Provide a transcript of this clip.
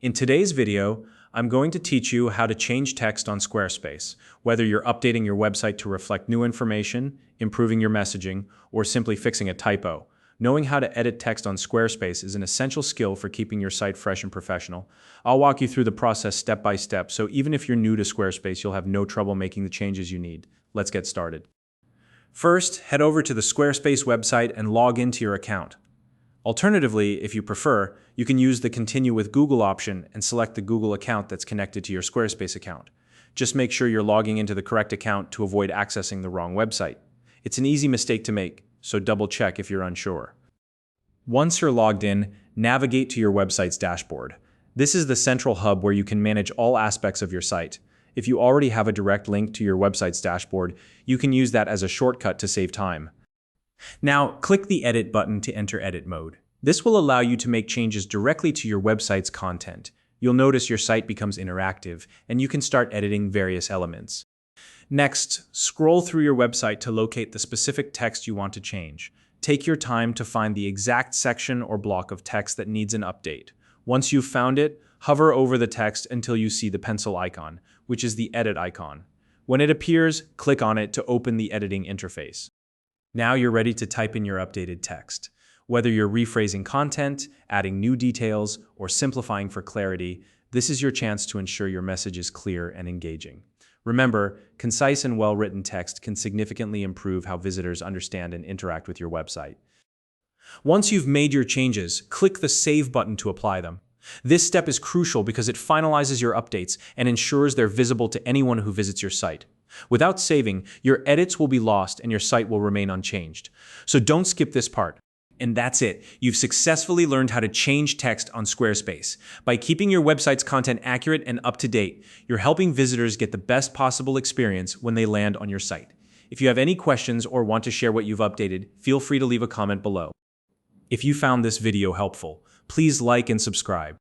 In today's video, I'm going to teach you how to change text on Squarespace, whether you're updating your website to reflect new information, improving your messaging, or simply fixing a typo. Knowing how to edit text on Squarespace is an essential skill for keeping your site fresh and professional. I'll walk you through the process step by step, so even if you're new to Squarespace, you'll have no trouble making the changes you need. Let's get started. First, head over to the Squarespace website and log into your account. Alternatively, if you prefer, you can use the Continue with Google option and select the Google account that's connected to your Squarespace account. Just make sure you're logging into the correct account to avoid accessing the wrong website. It's an easy mistake to make, so double check if you're unsure. Once you're logged in, navigate to your website's dashboard. This is the central hub where you can manage all aspects of your site. If you already have a direct link to your website's dashboard, you can use that as a shortcut to save time. Now, click the Edit button to enter edit mode. This will allow you to make changes directly to your website's content. You'll notice your site becomes interactive, and you can start editing various elements. Next, scroll through your website to locate the specific text you want to change. Take your time to find the exact section or block of text that needs an update. Once you've found it, hover over the text until you see the pencil icon, which is the edit icon. When it appears, click on it to open the editing interface. Now you're ready to type in your updated text. Whether you're rephrasing content, adding new details, or simplifying for clarity, this is your chance to ensure your message is clear and engaging. Remember, concise and well-written text can significantly improve how visitors understand and interact with your website. Once you've made your changes, click the Save button to apply them. This step is crucial because it finalizes your updates and ensures they're visible to anyone who visits your site. Without saving, your edits will be lost and your site will remain unchanged. So don't skip this part. And that's it. You've successfully learned how to change text on Squarespace. By keeping your website's content accurate and up to date, you're helping visitors get the best possible experience when they land on your site. If you have any questions or want to share what you've updated, feel free to leave a comment below. If you found this video helpful, please like and subscribe.